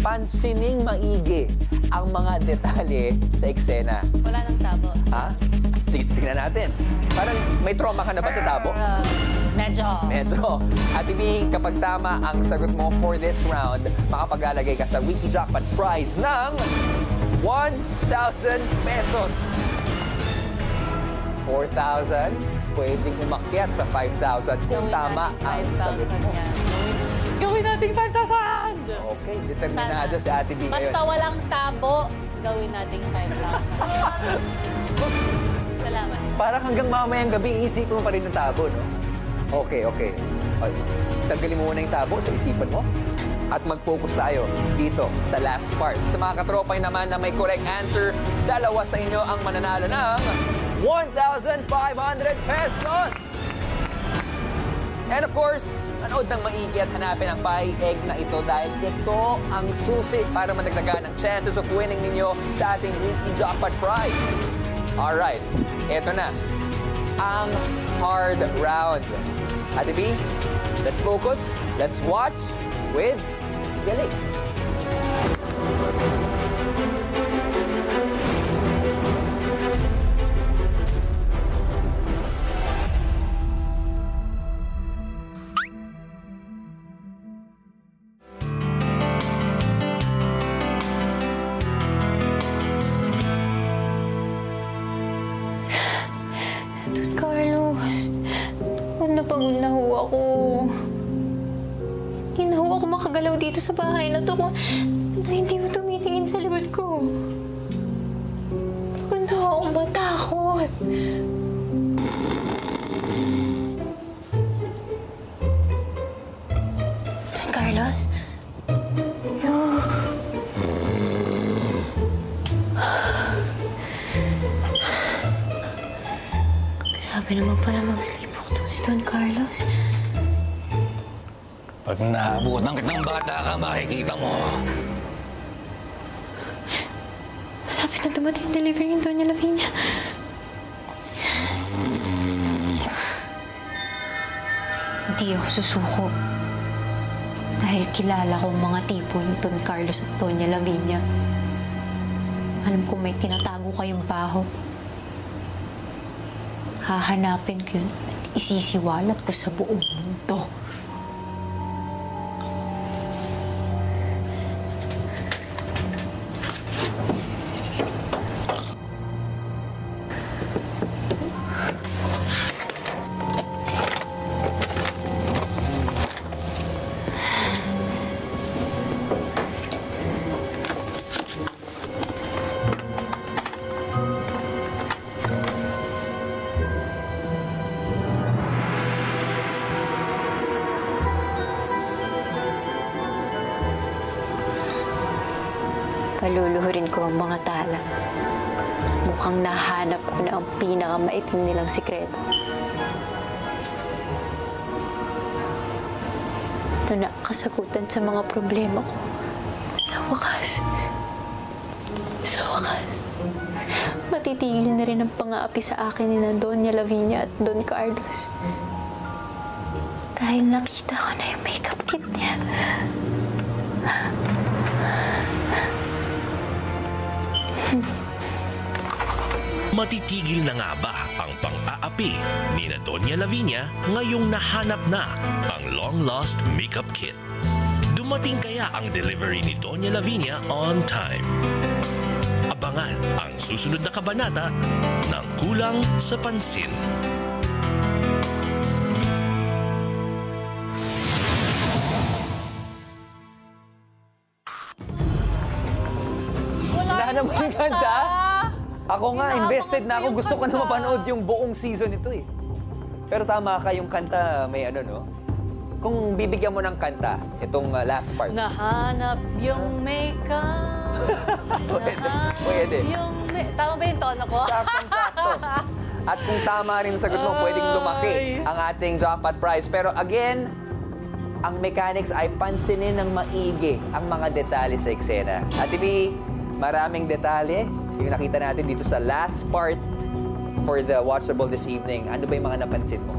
Pansining maigi ang mga detalye sa eksena. Wala nang tabo. Ha? Tingnan natin. Parang may trauma ka na ba sa tabo? Medyo. Medyo. At ibig kapag tama ang sagot mo for this round, makapag-alagay ka sa Weekly Jackpot prize ng 1,000 pesos. 4,000, pwedeng umakyat sa 5,000 kung tama ang sagot mo. Gawin natin 5,000! Okay, determinado si Ate B ngayon. Basta walang tabo, gawin natin 5,000. Salamat. Parang hanggang mamayang gabi, isipin mo pa rin ng tabo, no? Okay, okay. Tanggalin mo muna yung tabo sa isipan mo at mag-focus tayo dito sa last part. Sa mga katropay naman na may correct answer, dalawa sa inyo ang mananalo ng 1,500 pesos! And of course, manood ng maigi at hanapin ang pie egg na ito dahil ito ang susi para madagdagan ang chances of winning ninyo sa ating Weekly Jackpot prize. Alright, eto na. Ang hard round. Ate B, let's focus, let's watch with Galing. Pagod na ho ako. Hindi na ho ako makagalaw dito sa bahay na to kung hindi ho tumitingin sa likod ko. Pagod na ho akong matakot. Don Carlos? Grabe naman pala mag-sleep. Si Don Carlos. Pag naabutan kitang bata ka, makikita mo. Malapit na dumating yung delivery ni Doña Lavinia. Hindi ako susuko. Dahil kilala ko mga tipo ni Don Carlos at Doña Lavinia. Alam ko may tinatago kayong baho. Hahanapin ko yun. Isisiwalat ko sa buong mundo. Paluluhurin ko ang mga tala. Mukhang nahanap ko na ang pinakamaitim nilang sikreto. Ito na kasagutan sa mga problema ko. Sa wakas. Sa wakas. Matitigil na rin ang pang-aapi sa akin ni Doña Lavinia at Don Carlos. Dahil nakita ko na yung makeup kit niya. Matitigil na nga ba ang pang-aapi ni Doña Lavinia ngayong nahanap na ang long-lost makeup kit? Dumating kaya ang delivery ni Doña Lavinia on time? Abangan ang susunod na kabanata ng Kulang sa Pansin. Wala mo yung kanta? Ako nga, invested na ako. Gusto ko na mapanood yung buong season nito eh. Pero tama ka, yung kanta may ano, no? Kung bibigyan mo ng kanta, itong last part. Nahanap yung makeup. Pwede. Tama ba yung tono ko? Saktong-sakto. At kung tama rin sagot mo, pwedeng lumaki ang ating jackpot prize. Pero again, ang mechanics ay pansinin ng maigi ang mga detalye sa eksena. At Ate, maraming detalye yung nakita natin dito sa last part for the watchable this evening. Ano ba yung mga napansin mo?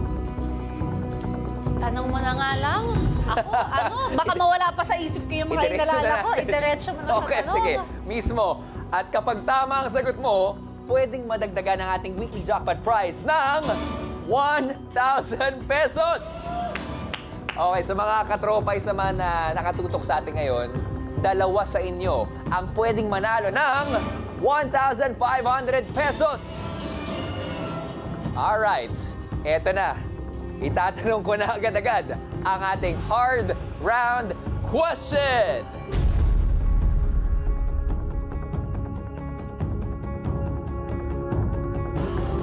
Tanong mo na nga lang. Ako, baka mawala pa sa isip ko yung mga Idiretso inalala na ko. natin. Idiretso mo na sa Okay, tanong. sige. Mismo. At kapag tama ang sagot mo, pwedeng madagdagan ang ating weekly jackpot prize ng 1,000 pesos. Okay, sa mga katropay sa mga na nakatutok sa atin ngayon, dalawa sa inyo ang pwedeng manalo ng 1,500 pesos. Alright, eto na. Itatanong ko na agad-agad ang ating hard round question.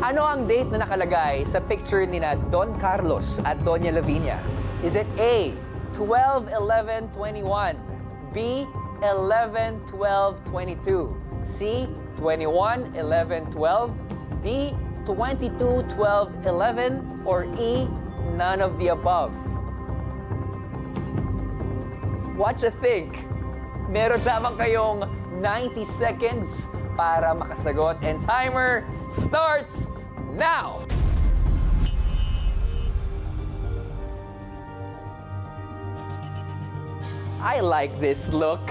Ano ang date na nakalagay sa picture ni na Don Carlos at Doña Lavinia? Is it A, 12-11-21, B, 11-12-22, C, 21-11-12, D, 22-12-11, or E, none of the above? What you think? Meron lamang kayong 90 seconds para makasagot, and timer starts now! I like this look.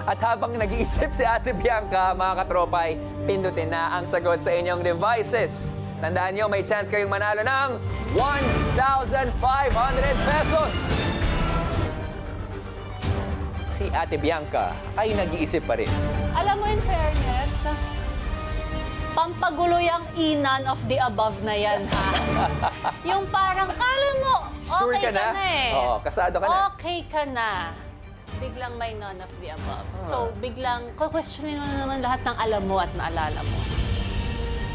At habang nag-iisip si Ate Bianca, mga katropay, pindutin na ang sagot sa inyong devices. Tandaan nyo, may chance kayong manalo ng 1,500 pesos. Si Ate Bianca ay nag-iisip pa rin. Alam mo, in fairness, pampagulo yung none of the above na yan, ha? Yung parang, kala mo, Sure okay ka na? eh. Oo, kasado ka na. Okay ka na. Biglang may none of the above. So, biglang, questionin mo na naman lahat ng alam mo at naalala mo.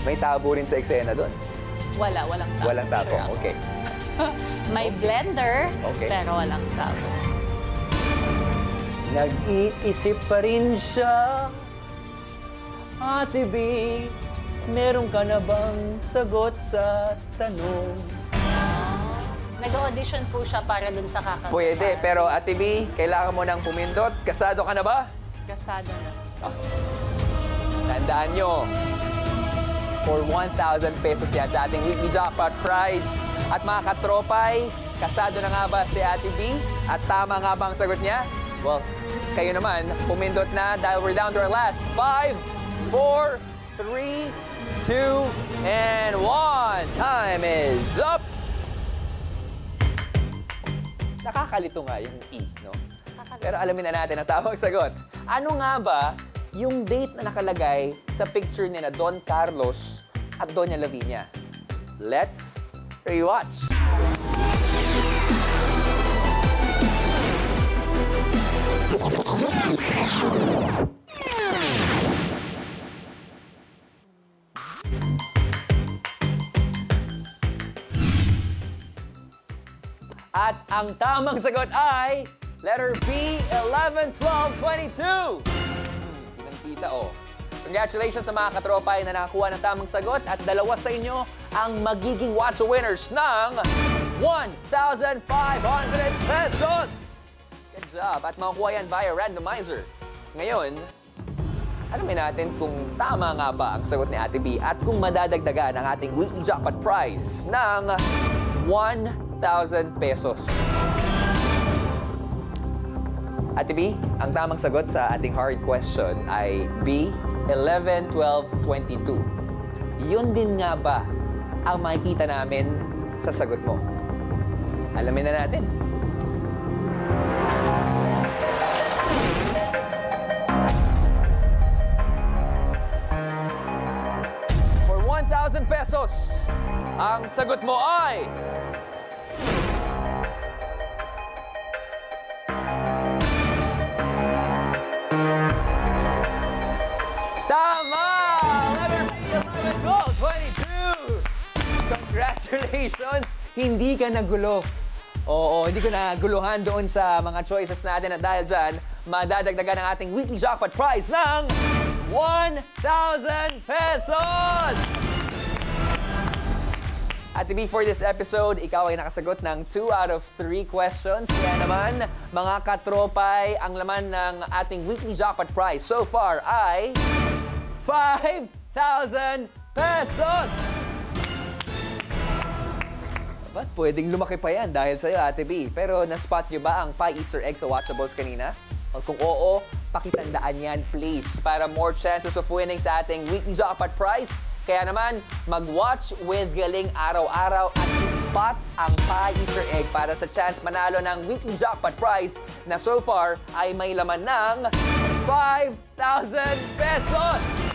May tabo rin sa eksena doon. Walang tabo. Walang tabo, Sure ako. okay. May blender, Okay. pero walang tabo. Nag-iisip pa rin siya. Ate B, meron ka na bang sagot sa tanong? Nag-audition po siya para dun sa kakasal. Pwede, pero Ate B, kailangan mo nang pumindot. Kasado ka na ba? Kasado na. Tandaan nyo, for 1,000 pesos yan sa ating weekly jackpot prize. At mga katropay, kasado na nga ba si Ate B? At tama nga ba ang sagot niya? Well, kayo naman, pumindot na dahil we're down to our last 5, 4, 3, 2, and 1. Time is up! Nakakalito nga yung E, no? Pero alamin na natin ang tamang sagot. Ano nga ba yung date na nakalagay sa picture ni na Don Carlos at Doña Lavinia? Let's rewatch. At ang tamang sagot ay letter B, 11, 12, 22. Kitang-kita, oh. Congratulations sa mga katropay na nakakuha ng tamang sagot at dalawa sa inyo ang magiging watch winners ng 1,500 pesos! Good job! At makukuha yan via randomizer. Ngayon, alamin natin kung tama nga ba ang sagot ni Ate B at kung madadagdagan ang ating weekly jackpot prize ng 1,000 pesos. Ate B, ang tamang sagot sa ating hard question ay B, 11, 12, 22. Yun din nga ba ang makikita namin sa sagot mo? Alamin na natin. For 1,000 pesos, ang sagot mo ay... Tama! Letter B, 11, 12, 22! Congratulations! Hindi ka nagulo. Oo, hindi ko naguluhan doon sa mga choices natin at dahil dyan, madadagdagan ang ating weekly jackpot prize ng 1,000 pesos! Ate B, for this episode, ikaw ay nakasagot ng 2 out of 3 questions. Kaya naman, mga katropay, ang laman ng ating weekly jackpot prize so far ay 5,000 pesos! But pwedeng lumaki pa yan dahil sa'yo, Ate B. Pero na-spot nyo ba ang pie Easter egg sa Watchables kanina? O kung oo, pakitandaan yan, please. Para more chances of winning sa ating weekly jackpot prize. Kaya naman, mag-watch with Galing araw-araw at i-spot ang pie Easter egg para sa chance manalo ng weekly jackpot prize na so far ay may laman ng 5,000 pesos!